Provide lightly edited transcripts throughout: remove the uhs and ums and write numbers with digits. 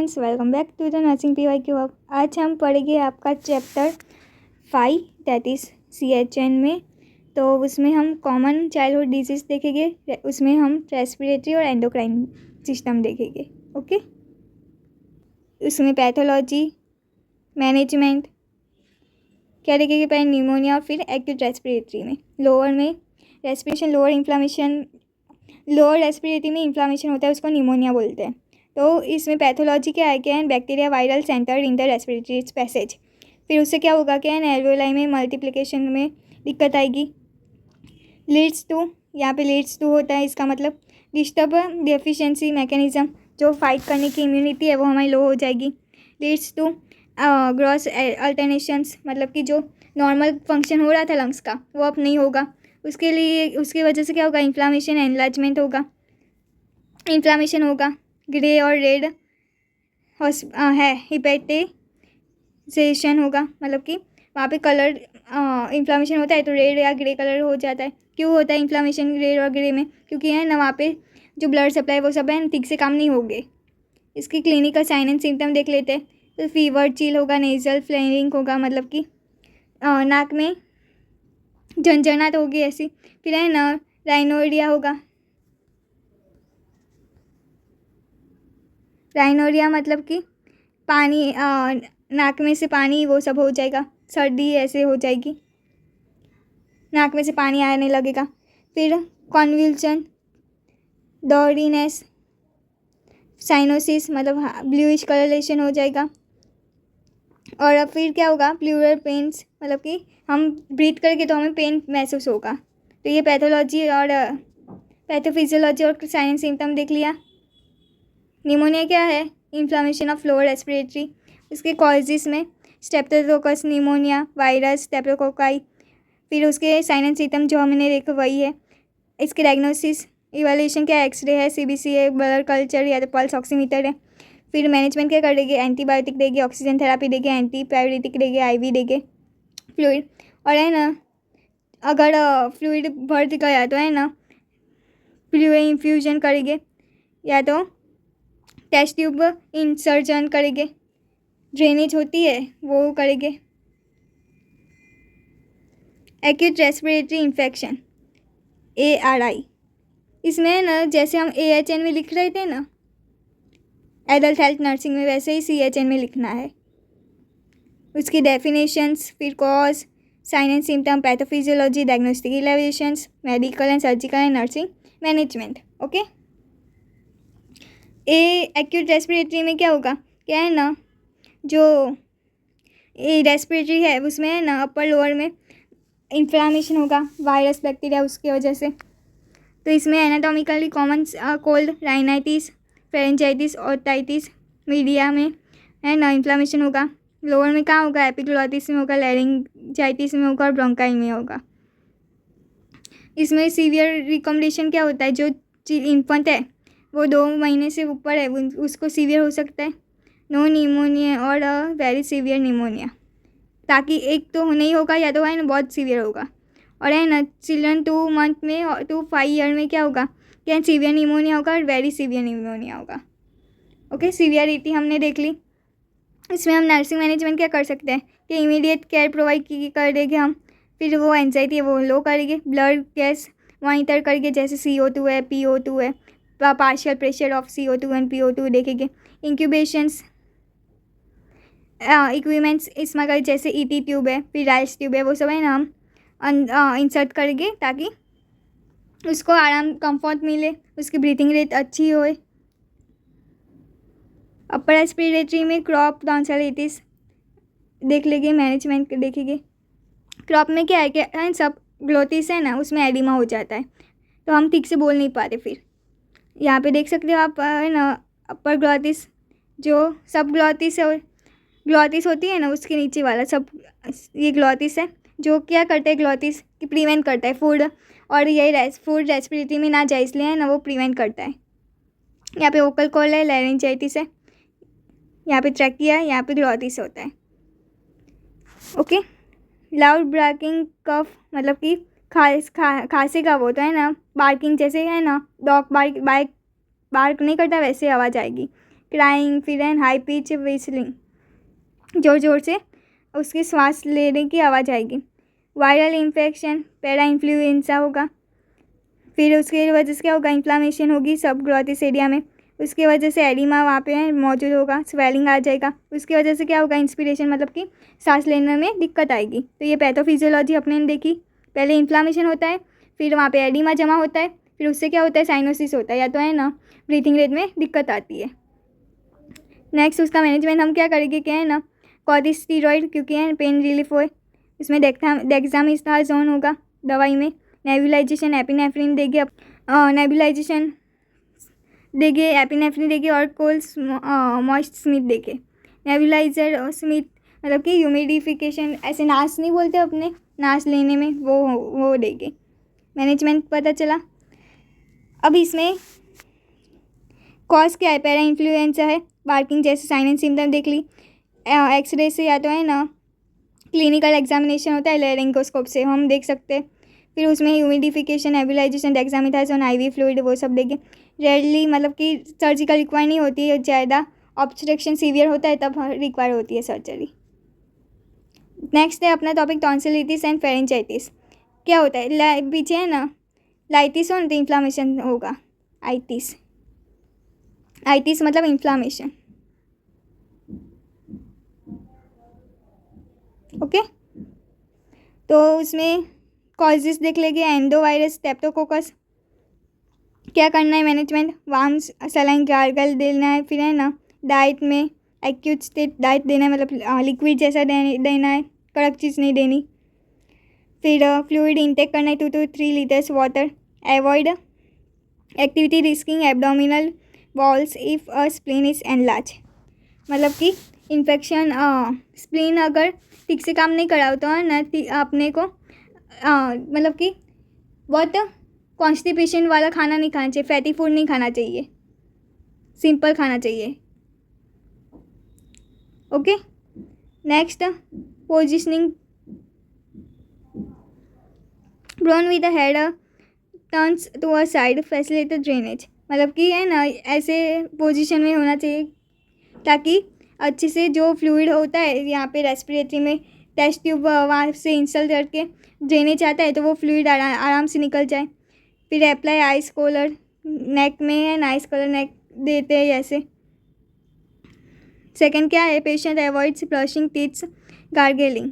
Students, welcome back to the nursing PYQ hub. आज हम पढ़ेंगे आपका चैप्टर 5 दैट इज़ CHN में। तो उसमें हम कॉमन चाइल्डहुड डिजीज़ देखेंगे, उसमें हम रेस्पिरेटरी और एंडोक्राइन सिस्टम देखेंगे। ओके, उसमें पैथोलॉजी, मैनेजमेंट क्या देखेंगे, पहले न्यूमोनिया और फिर एक्यूट रेस्पिरेटरी में। लोअर में रेस्पिरेशन, लोअर रेस्पिरेटरी में इन्फ्लामेशन होता है, उसको न्यूमोनिया बोलते हैं। तो इसमें पैथोलॉजी क्या है, क्या है, bacteria viral centre in the respiratory passage. फिर उससे क्या होगा, क्या है, एल्वेओलाई में मल्टीप्लिकेशन में दिक्कत आएगी। लीड्स टू, यहाँ पे लीड्स टू होता है, इसका मतलब डिस्टर्ब डेफिशिएंसी मैकेनिज्म, जो फाइट करने की इम्यूनिटी है वो हमारी लो हो जाएगी। लीड्स टू ग्रॉस अल्टरनेशंस, मतलब कि जो नॉर्मल फंक्शन हो रहा था लंग्स का वो अब नहीं होगा। उसके लिए, उसकी वजह से क्या होगा, इन्फ्लामेशन, एनलार्जमेंट होगा, इन्फ्लामेशन होगा। ग्रे और रेड है हिपेटाइजेशन होगा, मतलब कि वहाँ पे कलर इन्फ्लामेशन होता है तो रेड या ग्रे कलर हो जाता है। क्यों होता है इन्फ्लामेशन रेड और ग्रे में, क्योंकि है ना वहाँ पे जो ब्लड सप्लाई वो सब है ठीक से काम नहीं होंगे। इसकी क्लिनिकल साइन एंड सिम्टम देख लेते हैं। तो फीवर, चिल होगा, नेजल फ्लेयरिंग होगा, मतलब कि नाक में झंझनाहट होगी ऐसी। फिर है ना राइनोरिया होगा, राइनोरिया मतलब कि पानी नाक में से पानी वो सब हो जाएगा, सर्दी ऐसे हो जाएगी, नाक में से पानी आने लगेगा। फिर कॉन्वल्शन, डॉर्डीनेस, साइनोसिस मतलब ब्लूइश कलरेशन हो जाएगा। और अब फिर क्या होगा, प्लूरल पेन्स, मतलब कि हम ब्रीथ करके तो हमें पेन महसूस होगा। तो ये पैथोलॉजी और पैथोफिजियोलॉजी और साइन एंड सिम्टम देख लिया। निमोनिया क्या है, इन्फ्लामेशन ऑफ लोअर रेस्पिरेटरी। इसके कॉजेज़ में स्टेप्टोकोकस निमोनिया, वायरस स्टेप्टोकोकाई। फिर उसके साइन एंड सिम्टम जो हमने देखा वही है। इसके डायग्नोसिस, इवैल्यूएशन क्या है, एक्सरे है, CBC है, ब्लड कल्चर या तो पल्स ऑक्सीमीटर है। फिर मैनेजमेंट क्या कर देगी, एंटीबायोटिक देगी, ऑक्सीजन थेरापी देगी, एंटीपायरेटिक देगी, IV देगी, फ्लूइड। और है ना अगर फ्लूइड भर गया तो है ना फ्लूइड इन्फ्यूजन करेंगे या तो टेस्ट ट्यूब इंसर्जन करेंगे, ड्रेनेज होती है वो करेंगे। एक्यूट रेस्पिरेटरी इन्फेक्शन ARI, इसमें ना जैसे हम AHN में लिख रहे थे ना एडल्ट हेल्थ नर्सिंग में, वैसे ही CHN में लिखना है। उसकी डेफिनेशंस, फिर cause, sign and symptom, pathophysiology, diagnostic evaluations, medical and surgical and nursing management. Okay, acute respiratory में क्या होगा, क्या है ना जो रेस्पिरेटरी है उसमें है ना अपर लोअर में इन्फ्लामेशन होगा, वायरस बैक्टीरिया उसकी वजह से। तो इसमें anatomically common cold, rhinitis, pharyngitis, otitis. Media में है ना इन्फ्लामेशन होगा। लोअर में कहाँ होगा, एपिग्लोटिस में होगा, लैरिंजाइटिस में होगा और ब्रोंकाई में होगा। इसमें सीवियर रिकमेंडेशन क्या होता है, जो इन्फेंट है वो 2 महीने से ऊपर है उसको सीवियर हो सकता है, नो निमोनिया और वेरी सीवियर निमोनिया, ताकि एक तो नहीं होगा या तो है ना बहुत सीवियर होगा। और है ना चिल्ड्रन 2 मंथ में और 2 5 ईयर में क्या होगा, क्या सीवियर निमोनिया होगा और वेरी सीवियर निमोनिया होगा। ओके, सीवियरिटी हमने देख ली। इसमें हम नर्सिंग मैनेजमेंट क्या कर सकते हैं कि इमीडिएट केयर प्रोवाइड कर देंगे हम। फिर वो एंजाइटी है वो लो करेंगे, ब्लड गैस मॉनिटर करेंगे, जैसे CO2 है, PO2 है, partial pressure of CO2 and PO2 देखेंगे। इंक्यूबेशंस इक्विपमेंट्स इसमें का जैसे ET ट्यूब है, फिर राइल्स ट्यूब है, वो सब है ना हम इंसर्ट करेंगे ताकि उसको आराम कंफर्ट मिले, उसकी ब्रीथिंग रेट अच्छी होए। अपर रेस्पिरेटरी में क्रॉप टॉन्सिलाइटिस देख लेंगे, मैनेजमेंट देखेंगे। क्रॉप में क्या है कि सब ग्लोटिस है ना उसमें एडिमा हो जाता है तो हम ठीक से बोल नहीं पाते। फिर यहाँ पे देख सकते हो आप है ना अपर ग्लोटिस, जो सब ग्लोटिस है, ग्लोटिस होती है ना उसके नीचे वाला सब ये ग्लोटिस है, जो क्या करता है ग्लोटिस कि प्रिवेंट करता है फूड, और ये फूड रेस्पिरेटरी में ना जाए इसलिए है ना वो प्रिवेंट करता है। यहाँ पे वोकल कॉल है, लैरिंजाइटिस है, यहाँ पे ट्रैकिया है, यहाँ पे ग्लोटिस होता है। ओके, लाउड बार्किंग कफ मतलब कि खांसी का वो तो है ना बार्किंग, जैसे है ना डॉग बार्क नहीं करता वैसे आवाज़ आएगी। क्राइंग, फिर है हाई पिच विस्लिंग, ज़ोर ज़ोर से उसकी सांस लेने की आवाज़ आएगी। वायरल इन्फेक्शन, पैरा इन्फ्लुएंजा होगा। फिर उसके वजह से क्या होगा, इन्फ्लामेशन होगी सब ग्लॉटिस एरिया में, उसकी वजह से एडिमा वहाँ पे मौजूद होगा, स्वेलिंग आ जाएगा। उसकी वजह से क्या होगा, इंस्पिरेशन मतलब कि सांस लेने में दिक्कत आएगी। तो ये पैथोफिजियोलॉजी अपने ने देखी। पहले इन्फ्लामेशन होता है, फिर वहाँ पे एडिमा जमा होता है, फिर उससे क्या होता है, साइनोसिस होता है, या तो है ना ब्रीथिंग रेट में दिक्कत आती है। नेक्स्ट उसका मैनेजमेंट हम क्या करेंगे, क्या है ना, कॉर्टिकोस्टेरॉइड, क्योंकि है पेन रिलीफ हो, इसमें डेक्सामेथासोन होगा दवाई में। नेबुलाइजेशन एपिनेफ्रिन देगी, नेबुलाइजेशन देंगे, एपिनेफ्रिन देंगे, और कोल्स मॉइस्ट स्मिथ देंगे। नेबुलाइजर स्मिथ मतलब कि ह्यूमिडिफिकेशन, ऐसे नाश नहीं बोलते अपने, नाश लेने में वो देंगे। मैनेजमेंट पता चला। अब इसमें कॉज क्या है, पैरा इन्फ्लुएंजा है, बार्किंग जैसे साइन एंड सिम्टम देख ली। एक्सरे से या तो है ना क्लिनिकल एग्जामिनेशन होता है, लेरिंगोस्कोप से हम देख सकते हैं। फिर उसमें humidification, nebulization, dexamethasone, IV fluid वो सब देंगे। रेयरली मतलब कि सर्जिकल रिक्वायर नहीं होती है, ज़्यादा ऑब्स्ट्रक्शन सीवियर होता है तब रिक्वायर होती है सर्जरी। नेक्स्ट है अपना टॉपिक टॉन्सिलिटिस एंड फेरेंजाइटिस। क्या होता है, पीछे है ना लाइटिस हो तो इन्फ्लामेशन होगा, आइटिस, आइटिस मतलब इन्फ्लामेशन। ओके, तो उसमें कॉजेस देख लेंगे, एंडोवायरस, स्ट्रेप्टोकोकस। क्या करना है मैनेजमेंट, वार्म सलाइन गार्गल देना है। फिर है ना डाइट में एक्यूट स्टेट डाइट देना है, मतलब लिक्विड जैसा देना है, कड़क चीज़ नहीं देनी। फिर फ्लूइड इंटेक करना है 2 to 3 litres water. Avoid activity risking abdominal walls if a spleen is enlarge, मतलब कि इन्फेक्शन स्प्लीन अगर ठीक से काम नहीं करा हो तो है ना अपने को मतलब कि बहुत कॉन्स्टिपेशन वाला खाना नहीं खाना चाहिए, फैटी फूड नहीं खाना चाहिए, सिंपल खाना चाहिए। Okay, next positioning, prone with the head turns to a side, facilitate drainage, मतलब कि है ना ऐसे पोजीशन में होना चाहिए ताकि अच्छे से जो फ्लूइड होता है यहाँ पे रेस्पिरेटरी में टेस्ट ट्यूब वहाँ से इंसल्ट करके ड्रेनेज आता है तो वो फ्लूइड आराम से निकल जाए। फिर अप्लाई आइस कॉलर, नेक में है ना आइस कॉलर नेक देते हैं ऐसे। सेकंड क्या है, patient avoids brushing teeths, gargling,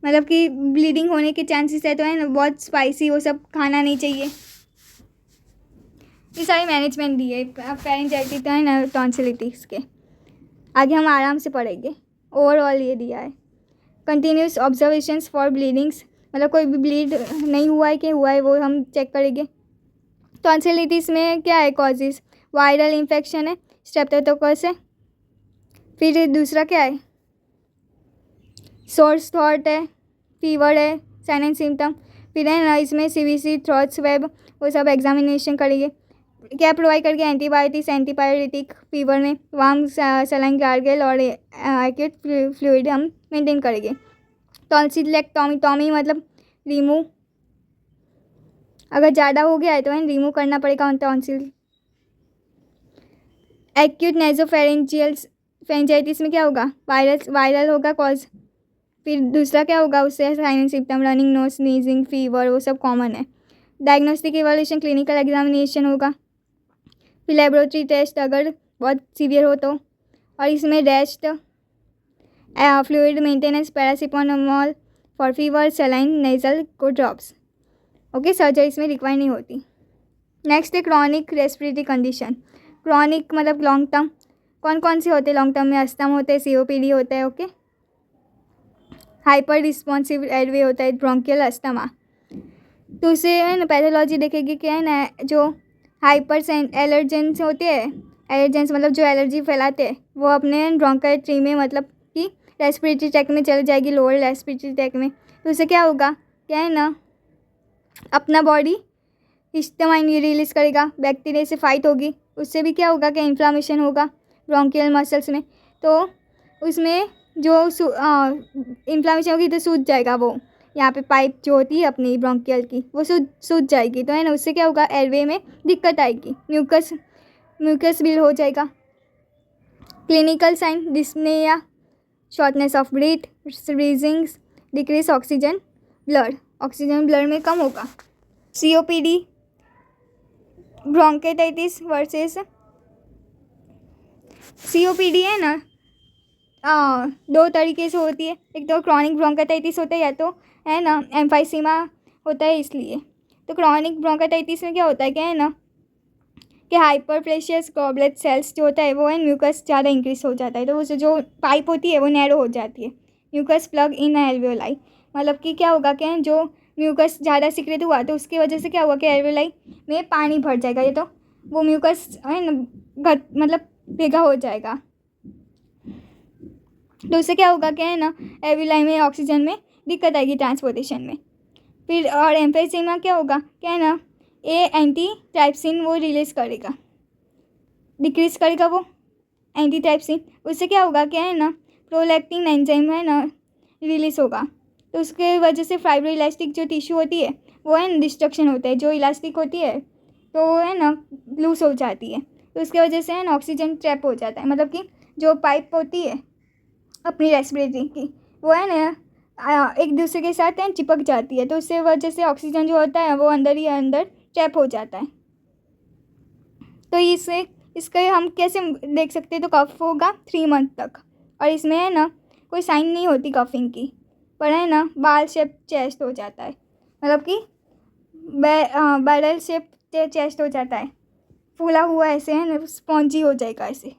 मतलब कि ब्लीडिंग होने के चांसेस है तो है ना बहुत स्पाइसी वो सब खाना नहीं चाहिए। ये सारी मैनेजमेंट दी है फेरेंजाइटिस तो है ना टॉन्सिलिटिस के। आगे हम आराम से पढ़ेंगे, ओवरऑल ये दिया है। कंटिन्यूस ऑब्जर्वेशंस फॉर ब्लीडिंग्स, मतलब कोई भी ब्लीड नहीं हुआ है कि हुआ है वो हम चेक करेंगे। टॉन्सिलिटिस में क्या है कॉजेज, वायरल इन्फेक्शन है, स्ट्रेप्टोकोकस है। फिर दूसरा क्या है, सोर्स थ्रोट है, फीवर है, साइन एंड सिम्टम। फिर है ना इसमें सीवीसी, थ्रोट स्वेब वो सब एग्जामिनेशन करेंगे। क्या प्रोवाइड करके एंटीबायोटिक्स, एंटीपायरेटिक फीवर में, वार्म सलाइन गार्गल और एक्यूट फ्लूइड हम मेंटेन करेंगे। टॉन्सिलेक्टॉमी, टॉमी मतलब रिमूव, अगर ज़्यादा हो गया है तो रिमूव करना पड़ेगा टॉन्सिल। एक्यूट फेरेंजाइटिस में क्या होगा, वायरल होगा कॉज। फिर दूसरा क्या होगा उससे sign and symptom, running nose, sneezing, fever वो सब कॉमन है। डायग्नोस्टिक इवैल्यूएशन, क्लिनिकल एग्जामिनेशन होगा। फिर लेबोरेटरी टेस्ट अगर बहुत सीवियर हो तो, और इसमें rest, fluid maintenance, paracetamol for fever, saline, nasal को ड्रॉप्स। ओके, सर्जरी इसमें रिक्वायर नहीं होती। नेक्स्ट है क्रॉनिक रेस्पिरेटरी कंडीशन। क्रॉनिक मतलब लॉन्ग टर्म, कौन कौन से होते हैं लॉन्ग टर्म में, अस्थमा होता है, COPD होता है। ओके, हाइपर रिस्पॉन्सिव एयरवे होता है, ब्रोंकियल अस्थमा। तो उसे है ना पैथोलॉजी देखेगी कि है ना जो हाइपर एलर्जेंस होते हैं, एलर्जेंस मतलब जो एलर्जी फैलाते हैं वो अपने ब्रोंकाइल ट्री में मतलब कि रेस्पिरेटरी ट्रैक में चले जाएगी, लोअर रेस्पिरेटरी ट्रैक में। तो उससे क्या होगा, क्या है ना अपना बॉडी हिस्टामाइन रिलीज करेगा, बैक्टीरिया से फाइट होगी, उससे भी क्या होगा कि इन्फ्लामेशन होगा ब्रोंकियल मसल्स में। तो उसमें जो इन्फ्लामेशन होगी तो सूज जाएगा वो, यहाँ पे पाइप जो होती है अपनी ब्रोंकियल की वो सूज जाएगी, तो है ना उससे क्या होगा एयरवे में दिक्कत आएगी, म्यूकस बिल्ड हो जाएगा। Clinical sign dyspnoea, shortness of breath, wheezings, decrease oxygen blood में कम होगा। COPD, ब्रोंकेटाइटिस वर्सेस COPD है ना, दो तरीके से होती है। एक तो क्रॉनिक ब्रोंकाइटिस होता है, या तो है ना एम्फाइसीमा होता है। इसलिए तो क्रॉनिक ब्रोंकाइटिस में क्या होता है, क्या है ना कि हाइपरप्लेशियस गॉबलेट सेल्स जो होता है वो है म्यूकस ज़्यादा इंक्रीज हो जाता है, तो उस जो पाइप होती है वो नैरो हो जाती है। म्यूकस प्लग इन एल्वियोलाई, मतलब कि क्या होगा, क्या जो म्यूकस ज़्यादा सिक्रेट हुआ तो उसकी वजह से क्या हुआ कि एल्वियोलाई में पानी भर जाएगा, ये तो वो म्यूकस है ना मतलब भेगा हो जाएगा। तो उससे क्या होगा, क्या है ना एल्वियोलाई में ऑक्सीजन में दिक्कत आएगी ट्रांसपोर्टेशन में। फिर और एम्फेसीमा क्या होगा, क्या है ना एंटी ट्राइप्सिन वो रिलीज करेगा, डिक्रीज करेगा वो एंटी ट्राइप्सिन। उससे क्या होगा, क्या है ना प्रोलैक्टिन एंजाइम है ना रिलीज होगा, तो उसके वजह से फाइब्रो इलास्टिक जो टिश्यू होती है वो है ना डिस्ट्रक्शन होता है, जो इलास्टिक होती है तो वो है ना लूज हो जाती है, तो उसके वजह से है ना ऑक्सीजन ट्रैप हो जाता है। मतलब कि जो पाइप होती है अपनी रेस्पिरेटरी की वो है ना एक दूसरे के साथ है चिपक जाती है, तो उससे वजह से ऑक्सीजन जो होता है वो अंदर ही अंदर ट्रैप हो जाता है। तो इसका हम कैसे देख सकते हैं, तो कफ होगा 3 मंथ तक, और इसमें है ना कोई साइन नहीं होती कफिंग की, पर है ना बाल शेप चेस्ट हो जाता है, मतलब कि बैरल शेप चेस्ट हो जाता है, फूला हुआ ऐसे है ना स्पॉन्जी हो जाएगा ऐसे।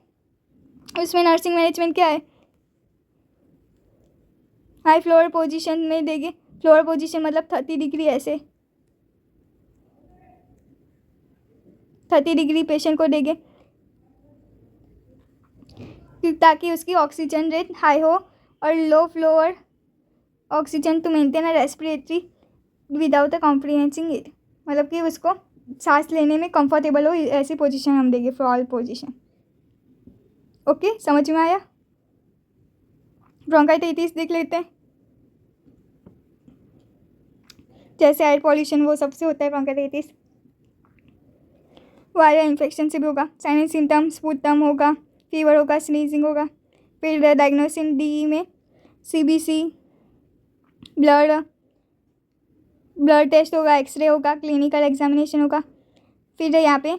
उसमें नर्सिंग मैनेजमेंट क्या है, हाई फ्लोर पोजीशन में देंगे। फ्लोर पोजीशन मतलब 30 डिग्री ऐसे, 30 डिग्री पेशेंट को देंगे ताकि उसकी ऑक्सीजन रेट हाई हो, और low flow oxygen to maintain respiratory without a compromising it, मतलब कि उसको सांस लेने में कंफर्टेबल हो, ऐसी पोजीशन हम देंगे फ्लॉर पोजीशन। ओके, समझ में आया। ब्रोंकाइटिस देख लेते हैं, जैसे एयर पॉल्यूशन वो सबसे होता है ब्रोंकाइटिस। वायरल इन्फेक्शन से भी होगा, साइन सिम्टम्स स्पूटम होगा, फीवर होगा, स्नीजिंग होगा। फिर डायग्नोसिस DE में CBC, ब्लड टेस्ट होगा, एक्सरे होगा, क्लिनिकल एग्जामिनेशन होगा। फिर यहाँ पे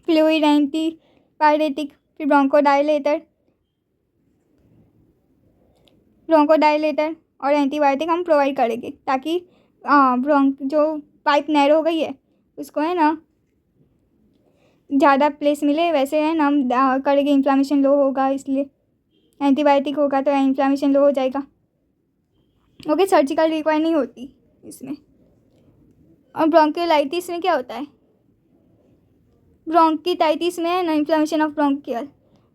फ्लूइड एंटीपायरेटिक, फिर ब्रोंकोडायलेटर और एंटीबायोटिक हम प्रोवाइड करेंगे, ताकि जो पाइप नैरो हो गई है उसको है ना ज़्यादा प्लेस मिले, वैसे है ना हम करेंगे। इन्फ्लामेशन लो होगा इसलिए एंटीबायोटिक होगा तो इन्फ्लामेशन लो हो जाएगा। ओके, सर्जिकल रिक्वायर नहीं होती इसमें। और ब्रोंकियोलाइटिस में क्या होता है, ब्रोंकिटाइटिस में है ना इन्फ्लामेशन ऑफ ब्रोंकियल,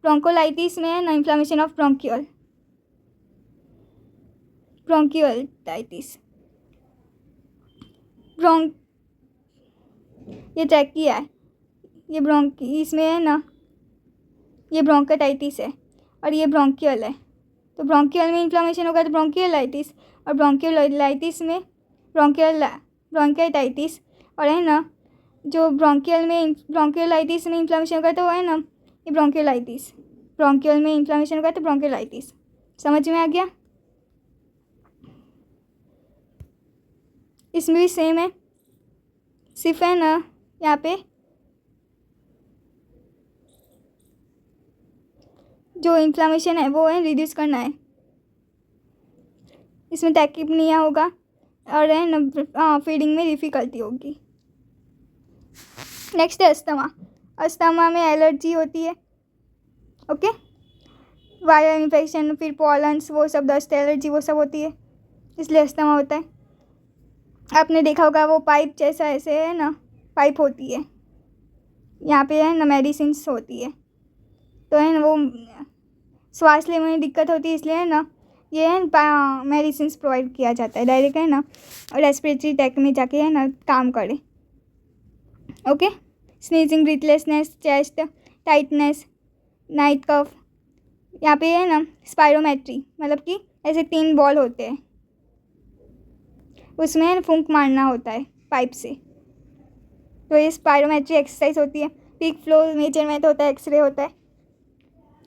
ब्रोंकोलाइटिस में है ना इन्फ्लामेशन ऑफ ब्रोंकियोलाइटिस। ये ट्रैकिया है, ये इसमें है ना ये ब्रोंकाइटिस है और ये ब्रोंकियल है, तो ब्रोंकियल में इन्फ्लामेशन होगा तो ब्रोंकियोलाइटिस, और ब्रोंकियोलाइटिस में ब्रोंकाइटिस, और है ना जो ब्रोंकियोलाइटिस में इन्फ्लामेशन होगा तो है ना ये ब्रोंकियोलाइटिस, ब्रोंकियल में इन्फ्लामेशन होगा तो ब्रोंकियोलाइटिस। समझ में आ गया। इसमें भी सेम है, सिर्फ है ना यहाँ पे जो इन्फ्लामेशन है वो है रिड्यूस करना है। इसमें टैकिपनिया होगा और है ना फीडिंग में डिफ़िकल्टी होगी। नेक्स्ट है अस्थमा। अस्थमा में एलर्जी होती है, ओके, वायरल इन्फेक्शन, फिर पॉलन्स वो सब, डस्ट एलर्जी वो सब होती है, इसलिए अस्थमा होता है। आपने देखा होगा वो पाइप जैसा ऐसे है ना पाइप होती है, यहाँ पे है ना मेडिसिन्स होती है, तो है ना वो श्वास लेने में दिक्कत होती है, इसलिए है ना ये है मेडिसिन्स प्रोवाइड किया जाता है डायरेक्ट, है ना रेस्पिरेटरी ट्रैक्ट में जाके है ना काम करे। Okay, sneezing, breathlessness, chest tightness, night cough. यहाँ पे है ना स्पायरोमेट्री, मतलब कि ऐसे 3 बॉल होते हैं, उसमें है ना फूंक मारना होता है पाइप से, तो ये स्पायरोमेट्री एक्सरसाइज होती है। पीक फ्लो मेजरमेंट होता है, एक्सरे होता है।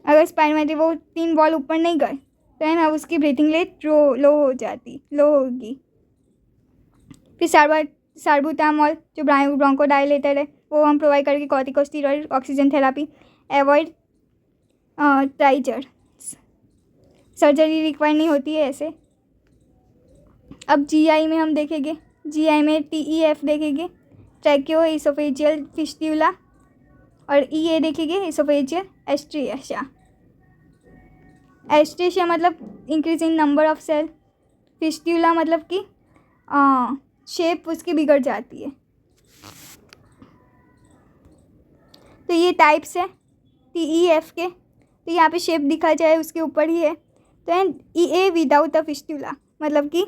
अगर स्पायरोमेट्री वो 3 बॉल ऊपर नहीं गए तो है ना उसकी ब्रीथिंग रेट लो होगी। फिर सार्बुटामॉल जो ब्रोंकोडायलेटर है वो हम प्रोवाइड करेंगे। Corticosteroid, oxygen therapy, avoid trigger, surgery require नहीं होती है ऐसे। अब जीआई में हम देखेंगे, जीआई में TEF देखेंगे, ट्रैकियो इसोफेजियल फिस्ट्यूला, और EA देखेंगे इसोफेजियल एस्ट्रेशिया मतलब increase in number of cell, fistula मतलब कि शेप उसकी बिगड़ जाती है। तो ये टाइप्स है TEF के, तो यहाँ पे शेप दिखा जाए उसके ऊपर ही है। तो एंड EA विदाउट अ फिस्ट्यूला मतलब कि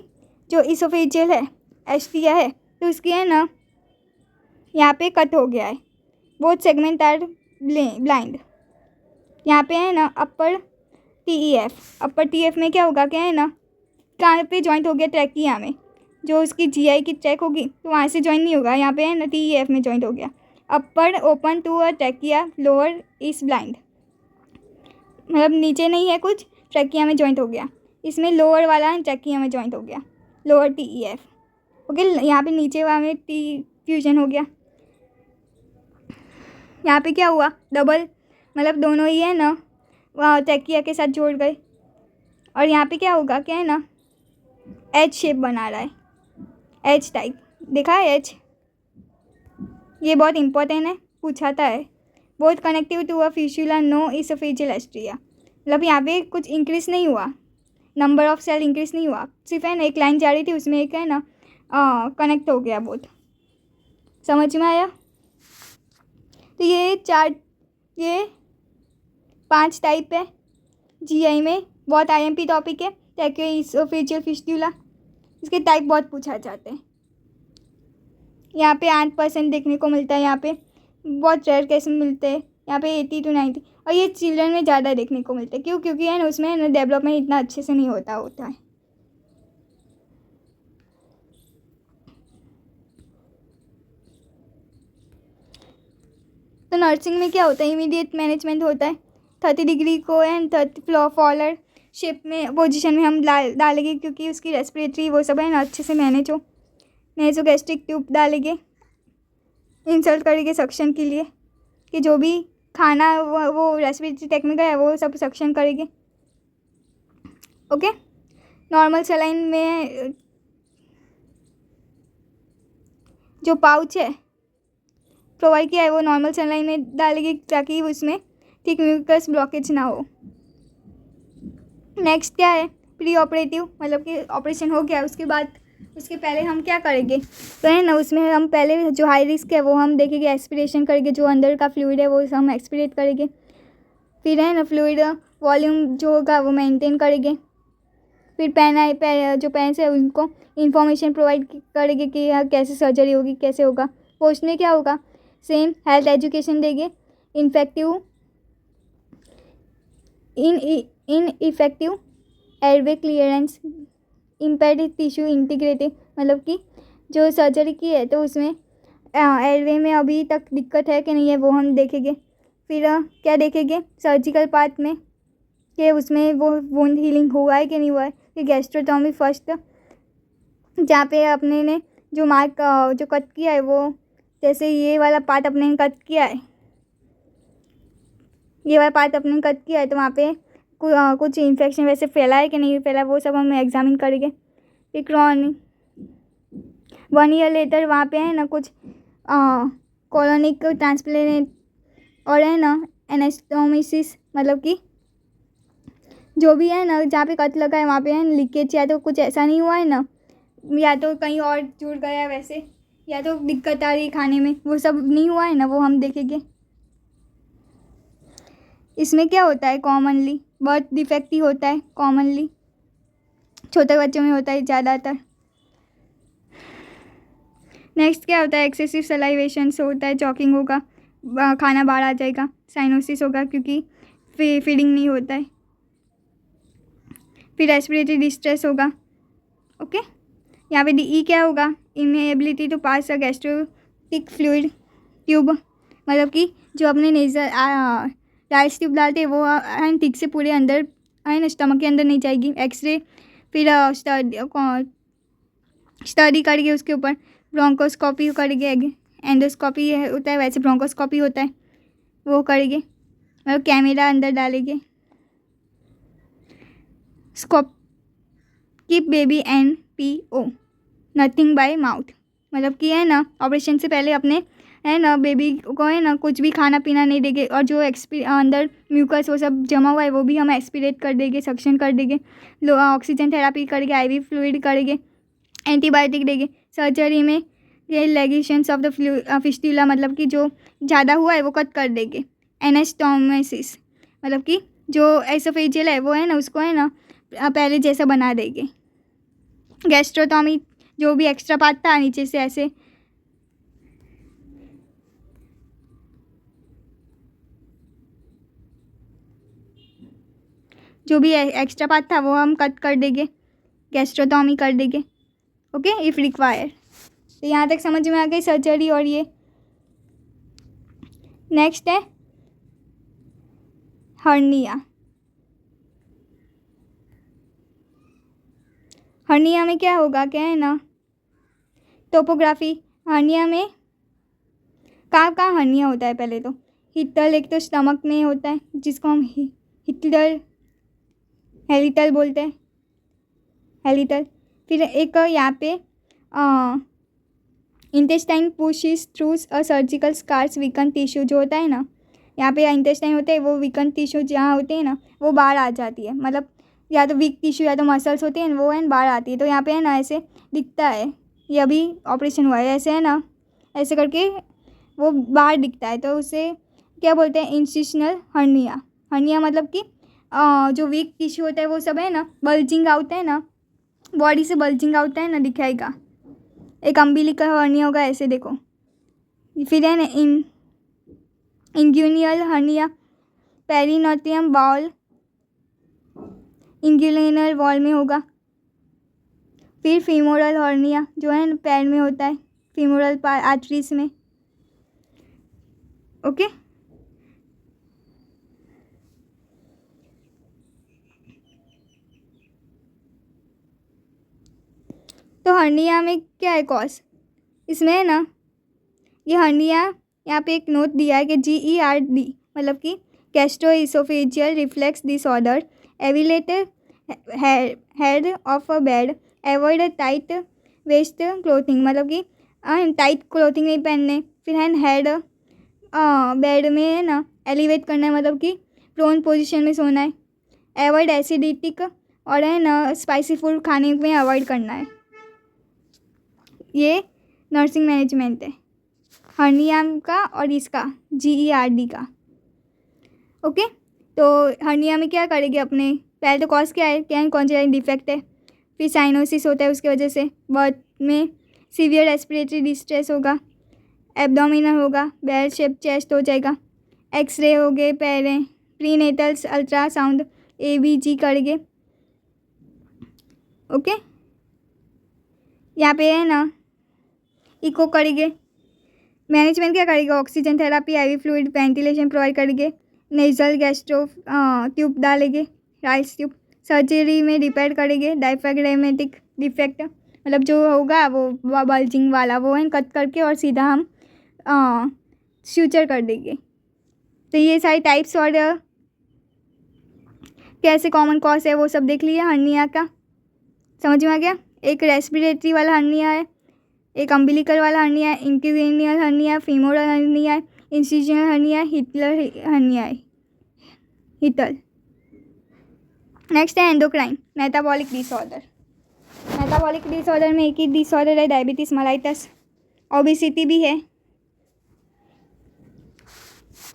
जो इसोफेजियल है एस्ट्रिया है तो उसकी है ना यहाँ पे कट हो गया है, बोथ सेगमेंट आर ब्लाइंड। यहाँ पे है ना अपर TEF में क्या होगा, क्या है ना कहाँ पे जॉइंट हो गया, ट्रैकिया में, जो उसकी GI की ट्रैक होगी तो वहाँ से जॉइन नहीं होगा, यहाँ पे है ना TEF में जॉइंट हो गया। Upper open to a trachea, lower is blind मतलब नीचे नहीं है कुछ, ट्रैकिया में जॉइंट हो गया। इसमें लोअर वाला ट्रैकिया में जॉइंट हो गया, लोअर TEF। ओके, यहाँ पे नीचे वाला में T फ्यूजन हो गया। यहाँ पे क्या हुआ, डबल मतलब दोनों ही है ना ट्रैकिया के साथ जोड़ गए। और यहाँ पे क्या होगा, क्या है ना H शेप बना रहा है, H टाइप देखा है H, ये बहुत इंपॉर्टेंट है, पूछाता है। Both connective to a fistula, no oesophageal एस्ट्रिया मतलब यहाँ पे कुछ इंक्रीज नहीं हुआ, नंबर ऑफ सेल इंक्रीज नहीं हुआ, सिर्फ है ना एक लाइन जा रही थी उसमें एक है ना कनेक्ट हो गया बोथ। समझ में आया? तो ये 5 टाइप है GI में, बहुत IMP टॉपिक है। ट्रैकियो इसोफेजियल फिस्टुला, इसके टाइप बहुत पूछा जाते हैं। यहाँ पे 8% देखने को मिलता है, यहाँ पे बहुत रेयर केस में मिलते हैं, यहाँ पे 80 to 90, और ये चिल्ड्रन में ज़्यादा देखने को मिलते हैं। क्यों? क्योंकि है ना उसमें ना डेवलपमेंट इतना अच्छे से नहीं होता है। तो नर्सिंग में क्या होता है, इमीडिएट मैनेजमेंट होता है। 30 डिग्री को एंड 30 फॉलर शेप में पोजीशन में हम डालेंगे, क्योंकि उसकी रेस्पिरेटरी वो सब है ना अच्छे से मैनेज हो। नेसोगैस्ट्रिक ट्यूब डालेंगे, इंसर्ट करेंगे सक्शन के लिए, कि जो भी खाना वो रेस्पिरेटरी टेक्निक है वो सब सक्शन करेंगे। ओके, नॉर्मल सलाइन में जो पाउच है प्रोवाइड किया है वो नॉर्मल सलाइन में डालेंगे, ताकि उसमें ठीक म्यूकस ब्लॉकेज ना हो। नेक्स्ट क्या है, प्री ऑपरेटिव मतलब कि ऑपरेशन हो गया उसके बाद उसके पहले हम क्या करेंगे, तो है ना उसमें हम पहले जो हाई रिस्क है वो हम देखेंगे, एक्सपिरेशन करेंगे, जो अंदर का फ्लूइड है वो हम एक्सपिरेट करेंगे। फिर है ना फ्लूइड वॉल्यूम जो होगा वो मेंटेन करेंगे। फिर जो पेरेंट्स है उनको इंफॉर्मेशन प्रोवाइड करेंगे कि कैसे सर्जरी होगी, कैसे होगा। पोस्ट में क्या होगा, सेम हेल्थ एजुकेशन देंगे। Ineffective airway clearance, impaired tissue integrative मतलब कि जो सर्जरी की है तो उसमें एयरवे में अभी तक दिक्कत है कि नहीं है वो हम देखेंगे। फिर क्या देखेंगे सर्जिकल पार्ट में, कि उसमें वो वुंड हीलिंग हुआ है कि नहीं हुआ है। फिर गैस्ट्रोटॉमी फर्स्ट, जहाँ पे अपने ने जो मार्क जो कट किया है वो, जैसे ये वाला पार्ट अपने ने कट किया है, ये वाला पार्ट अपने ने कट किया है तो वहाँ पे कुछ इन्फेक्शन वैसे फैला है कि नहीं फैला, वो सब हम एग्जामिन करेंगे। फिर क्रॉनिक 1 ईयर लेटर वहाँ पे है ना कुछ कॉलोनिक ट्रांसप्लांट और है ना एनास्टोमोसिस मतलब कि जो भी है ना जहाँ पे कट लगा है वहाँ पे है लीकेज, या तो कुछ ऐसा नहीं हुआ है ना, या तो कहीं और जुड़ गया है वैसे, या तो दिक्कत आ रही है खाने में, वो सब नहीं हुआ है ना वो हम देखेंगे। इसमें क्या होता है, कॉमनली बर्थ डिफेक्ट ही होता है, कॉमनली छोटे बच्चों में होता है ज़्यादातर। नेक्स्ट क्या होता है, एक्सेसिव सलाइवेशन से होता है, चॉकिंग होगा, खाना बाहर आ जाएगा, साइनोसिस होगा क्योंकि फीडिंग नहीं होता है। फिर रेस्पिरेटरी डिस्ट्रेस होगा। ओके, यहाँ पे DE क्या होगा, inability to pass a gastric fluid tube मतलब कि जो अपने राइस ट्यूब डालते हैं वो एंड ठीक से पूरे अंदर है ना स्टमक के अंदर नहीं जाएगी। एक्सरे फिर स्टडी करेंगे उसके ऊपर, ब्रोंकोस्कोपी करेंगे, एंडोस्कोपी होता है वैसे ब्रोंकोस्कोपी होता है वो करेंगे, मतलब कैमरा अंदर डालेंगे। Scope keep baby NPO nothing bye mouth, मतलब कि है ना ऑपरेशन से पहले अपने है ना बेबी को है ना कुछ भी खाना पीना नहीं देंगे, और जो अंदर म्यूकस वो सब जमा हुआ है वो भी हम एक्सपीरेट कर देंगे, सक्शन कर देंगे, लो ऑक्सीजन थेरापी करेंगे, IV फ्लूइड करेंगे, एंटीबायोटिक देंगे। सर्जरी में ये लेगेशंस ऑफ द फिस्टुला, मतलब कि जो ज़्यादा हुआ है वो कट कर देंगे। एनास्टोमोसिस, मतलब कि जो एसोफेजियल है वो है ना उसको है ना पहले जैसा बना देंगे। गैस्ट्रोटॉमी, जो भी एक्स्ट्रा पार्ट था नीचे से ऐसे जो भी एक्स्ट्रा पार्ट था वो हम कट कर देंगे, गैस्ट्रोटॉमी कर देंगे। Okay, if required. तो यहाँ तक समझ में आ गई सर्जरी। और ये नेक्स्ट है हर्निया। हर्निया में क्या होगा, क्या है ना टोपोग्राफी। हर्निया में कहाँ हर्निया होता है, पहले तो हिटल, एक तो स्टमक में होता है जिसको हम हिटल हेलिटल बोलते हैं, हेलिटल। फिर एक यहाँ पे intestine pushes through a surgical scars weaken tissue, जो होता है ना यहाँ पे इंटेस्टाइन होते हैं, वो वीकन टिश्यू जहाँ होते हैं ना वो बाहर आ जाती है, मतलब या तो वीक टिश्यू या तो मसल्स होते हैं वो है बाहर आती है। तो यहाँ पे है ना ऐसे दिखता है, ये अभी ऑपरेशन हुआ है ऐसे है ना, ऐसे करके वो बाहर दिखता है, तो उसे क्या बोलते हैं, इंसिशनल हर्निया। हर्निया मतलब कि जो वीक टिश्यू होता है वो सब है ना बल्जिंग आउट है ना, बॉडी से बल्जिंग आउट है ना दिखाएगा। एक अम्बिलिकल हर्निया होगा ऐसे देखो। फिर है ना इंग्यूनियल हर्निया, पेरिनोटियम बाउल इंग्यूलिनल वॉल में होगा। फिर फीमोरल हर्निया जो है पैर में होता है, फीमोरल आर्टरीज में। ओके, तो हर्निया में क्या है कॉज, इसमें है ना ये हर्निया यहाँ पे एक नोट दिया है कि GERD मतलब कि gastroesophageal reflex disorder, elevated head of a bed, avoid tight waist clothing, मतलब कि टाइट क्लोथिंग नहीं पहनने। फिर है हेड बेड में है ना एलिवेट करना है, मतलब कि प्रोन पोजीशन में सोना है। एवॉइड एसिडिटिक और है ना स्पाइसी फूड खाने में अवॉइड करना है। ये नर्सिंग मैनेजमेंट है हर्निया का और इसका GERD का। ओके, तो हर्निया में क्या करेंगे अपने, पहले तो कॉज क्या है, क्या कॉन्जेनिटल डिफेक्ट है, फिर साइनोसिस होता है उसकी वजह से, बर्थ में सीवियर रेस्पिरेटरी डिस्ट्रेस होगा, एब्डोमिनल होगा, बेल शेप चेस्ट हो जाएगा, एक्सरे हो गए पैरें, प्रीनेटल्स अल्ट्रासाउंड ABG करेंगे। ओके, यहाँ पे है ना इको करेंगे। मैनेजमेंट क्या करेगा, oxygen therapy, IV fluid, ventilation provide करेंगे, नेजल गैस्ट्रो ट्यूब डालेंगे, राइस ट्यूब। सर्जरी में रिपेयर करेंगे डायफ्राग्मेटिक डिफेक्ट, मतलब जो होगा वो बल्जिंग वाला वो है कट करके और सीधा हम स्यूचर कर देंगे। तो ये सारी टाइप्स और कैसे कॉमन कॉज है वो सब देख लिया हर्निया का, समझ में आ गया। एक रेस्पिरेटरी वाला हर्निया है, एक अम्बिलिकल वाला हर्निया है, इंक्यूनियल हर्निया, फीमोरल हर्निया है, इंसिजनल हर्निया, हिटलर हर्निया है, हिटल। नेक्स्ट है endocrine metabolic disorder. Metabolic disorder में एक ही डिसऑर्डर है डायबिटीज़ मेलाइटस, ओबेसिटी भी है।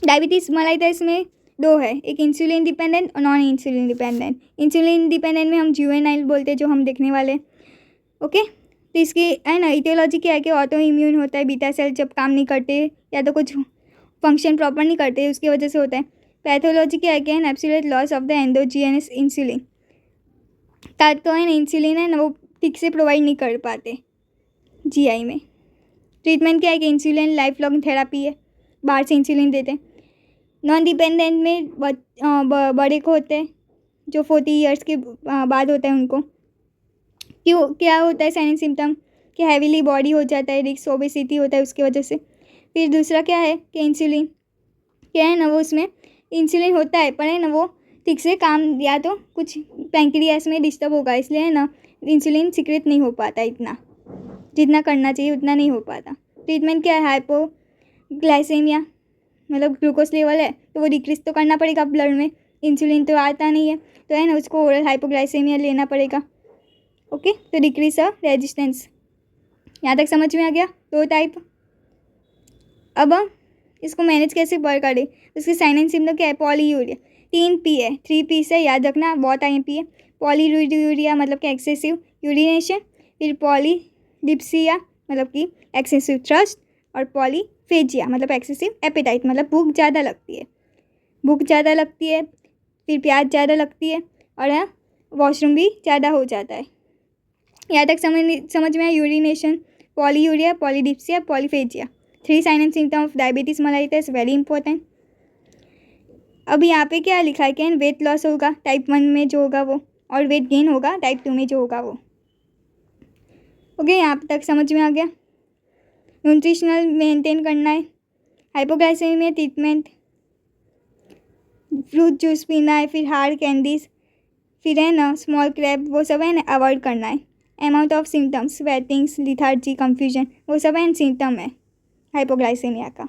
डायबिटीज़ मेलाइटस में दो है, एक इंसुलिन डिपेंडेंट और non insulin dependent. Insulin dependent में हम जुवेनाइल बोलते हैं, जो हम देखने वाले। ओके, तो इसकी है ना इटियोलॉजी क्या है कि ऑटो इम्यून होता है, बीटा सेल जब काम नहीं करते या तो कुछ फंक्शन प्रॉपर नहीं करते उसकी वजह से होता है। पैथोलॉजी क्या है कि an absolute loss of the endogenous insulin, तो है ना इंसुलिन है ना वो ठीक से प्रोवाइड नहीं कर पाते GI में। ट्रीटमेंट क्या है कि इंसुलिन लाइफ लॉन्ग थेरापी है, बाहर से इंसुलिन देते हैं। नॉन डिपेंडेंट में बड़े को होते हैं, जो 40 ईयर्स के बाद होता है उनको। क्यों, क्या होता है साइन एंड सिम्टम कि हैवीली बॉडी हो जाता है, रिक्स ओबेसिटी होता है उसकी वजह से। फिर दूसरा क्या है कि इंसुलिन, क्या है ना वो उसमें इंसुलिन होता है पर है ना वो ठीक से काम, या तो कुछ पैंक्रियास में डिस्टर्ब होगा, इसलिए है ना इंसुलिन सिक्रेट नहीं हो पाता, इतना जितना करना चाहिए उतना नहीं हो पाता। ट्रीटमेंट क्या है, हाइपोग्लाइसेमिया, मतलब ग्लूकोज लेवल है तो वो डिक्रीज तो करना पड़ेगा ब्लड में, इंसुलिन तो आता नहीं है तो है ना उसको ओरल हाइपोग्लाइसेमिया लेना पड़ेगा। ओके, तो डिक्रीज ऑफ रेजिस्टेंस। यहाँ तक समझ में आ गया, 2 टाइप। अब इसको मैनेज कैसे करें, उसके साइन एंड सिम्टम क्या है, पॉलीयूरिया, 3 P है, 3 P से याद रखना, बहुत IMP है। पॉलीयूरिया मतलब कि एक्सेसिव यूरिनेशन, फिर पॉलीडिप्सिया मतलब कि एक्सेसिव थ्रस्ट, और पॉलीफेजिया मतलब एक्सेसिव एपेटाइट मतलब भूख ज़्यादा लगती है, फिर प्यास ज़्यादा लगती है, और वॉशरूम भी ज़्यादा हो जाता है। यहाँ तक समझ में आया, urination, polyuria, polydipsia, polyphagia, 3 sign and symptom of diabetes mellitus, very important. अब यहाँ पे क्या लिखा है कि वेट लॉस होगा टाइप 1 में जो होगा वो, और वेट गेन होगा टाइप 2 में जो होगा वो। ओके, यहाँ तक समझ में आ गया। न्यूट्रिशनल मेंटेन करना है, हाइपोग्लाइसेमिया ट्रीटमेंट, फ्रूट जूस पीना है, फिर हार्ड कैंडीज, फिर है ना स्मॉल क्रैब, वो सब है ना अवॉइड करना है। Amount of symptoms, sweatings, lethargy, confusion, वो सब है सिम्टम है हाइपोग्लाइसेमिया का।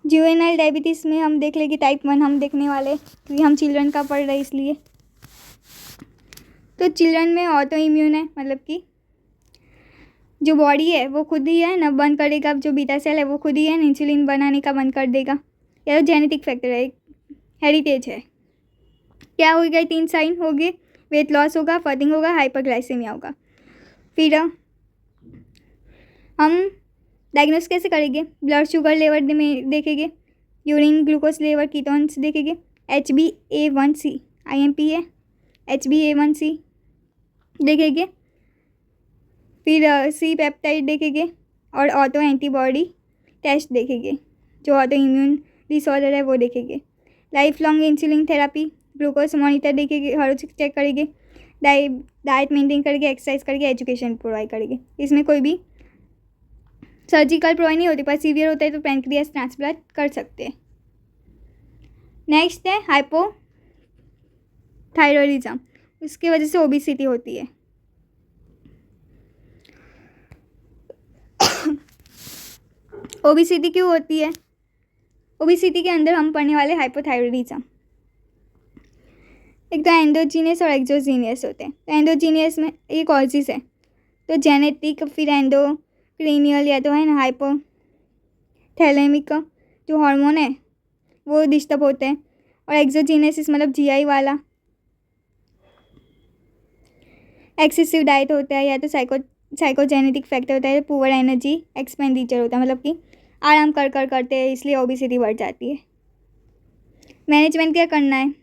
जुवेनाइल डायबिटीज़ में हम देख लेंगे टाइप 1 हम देखने वाले, क्योंकि हम चिल्ड्रन का पढ़ रहे इसलिए। तो चिल्ड्रन में ऑटो इम्यून है, मतलब कि जो बॉडी है वो खुद ही है ना बंद करेगा, जो बीटा सेल है वो खुद ही है ना इंसुलिन बनाने का बंद कर देगा, या तो जेनेटिक फैक्टर है, हेरिटेज है। क्या हो गए, 3 साइन हो गए, वेट लॉस होगा, फर्टिंग होगा, हाइपरग्लाइसेमिया होगा। फिर हम डायग्नोस कैसे करेंगे, ब्लड शुगर लेवल में देखेंगे, यूरिन ग्लूकोज लेवल, कीटोन्स देखेंगे, HbA1c IMP है, HbA1c देखेंगे, फिर C पेप्टाइड देखेंगे, और ऑटो एंटीबॉडी टेस्ट देखेंगे, जो ऑटो इम्यून डिसऑर्डर है वो देखेंगे। Life long insulin therapy, glucose monitor देखेंगे, हर चीज चेक करेंगे, डाइट मेंटेन करके, एक्सरसाइज करके, एजुकेशन प्रोवाइड करेंगे। इसमें कोई भी सर्जिकल प्रोवाइड नहीं होती, पर सीवियर होता है तो पैंक्रियास ट्रांसप्लांट कर सकते हैं। नेक्स्ट है हाइपोथायरॉयडिज्म, उसकी वजह से ओबेसिटी होती है। ओबेसिटी क्यों होती है, ओबेसिटी के अंदर हम पढ़ने वाले हाइपोथायरॉयडिज्म, एक तो एंडोजीनियस और एक्सोजीनियस होते हैं। तो एंडोजीनियस में ये कॉजेज है, तो जेनेटिक, फिर एंडोक्रीनियल, या तो है ना हाइपोथैलेमिक जो हार्मोन है वो डिस्टर्ब होते हैं, और एक्सोजीनियस मतलब GI वाला, एक्सेसिव डाइट होता है, या तो साइकोजेनेटिक फैक्टर होता है, पुअर एनर्जी एक्सपेंडिचर होता है, मतलब कि आराम कर करते हैं इसलिए ओबेसिटी बढ़ जाती है। मैनेजमेंट क्या करना है,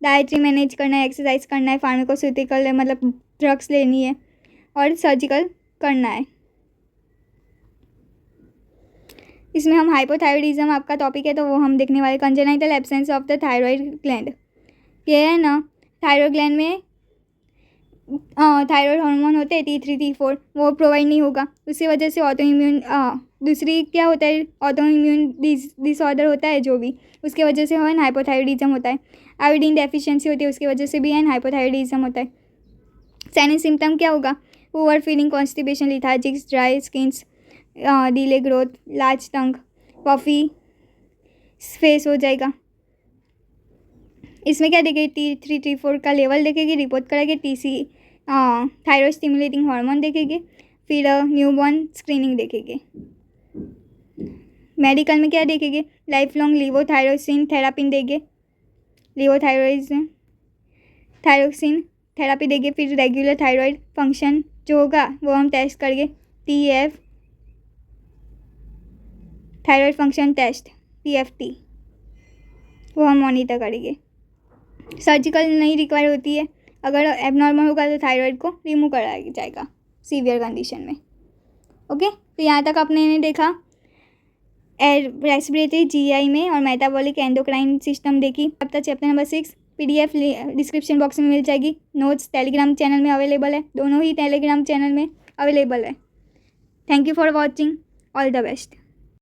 डाइटरी मैनेज करना है, एक्सरसाइज करना है, फार्माकोस्यूटिकल मतलब ड्रग्स लेनी है, और सर्जिकल करना है। इसमें हम हाइपोथायरॉयडिज्म आपका टॉपिक है तो वो हम देखने वाले, congenital absence of the thyroid gland, ये है ना थायराइड ग्लैंड में थायराइड हार्मोन होते हैं T3 T4, वो प्रोवाइड नहीं होगा, उसकी वजह से ऑटो इम्यून दूसरी क्या होता है, ऑटो इम्यून डिसऑर्डर होता है जो भी, उसके वजह से है हाइपोथायरॉयडिज्म होता है। आयोडीन डेफिशिएंसी होती है, उसकी वजह से भी है हाइपोथायरॉयडिज्म होता है। साइन एंड सिम्टम क्या होगा, poor feeling, constipation, lethargic, dry skins, delay growth, large tongue, puffy face हो जाएगा। इसमें क्या देखेगी, T3 T4 का लेवल देखेगी, रिपोर्ट कराएगी, TC थायराइड स्टिमुलेटिंग हार्मोन देखेगी, फिर न्यूबॉर्न स्क्रीनिंग देखेगी। मेडिकल में क्या देखेगी, लाइफ लॉन्ग लिवोथायरोक्सिन थेरापी देंगे, थायरोक्सिन थेरापी देंगे, फिर रेगुलर थायराइड फंक्शन जो होगा वो हम टेस्ट करेंगे, TF thyroid function test TFT, वो हम मॉनिटर करेंगे। सर्जिकल नहीं रिक्वायर होती है, अगर एबनॉर्मल होगा तो थायराइड को रिमूव कराया जाएगा सीवियर कंडीशन में। ओके, तो यहाँ तक आपने देखा रेस्पिरेटरी जीआई में और मेटाबॉलिक एंडोक्राइन सिस्टम देखी। अब तक chapter number 6 PDF description box में मिल जाएगी। नोट्स टेलीग्राम चैनल में अवेलेबल है, दोनों ही टेलीग्राम चैनल में अवेलेबल है। Thank you for watching, all the best.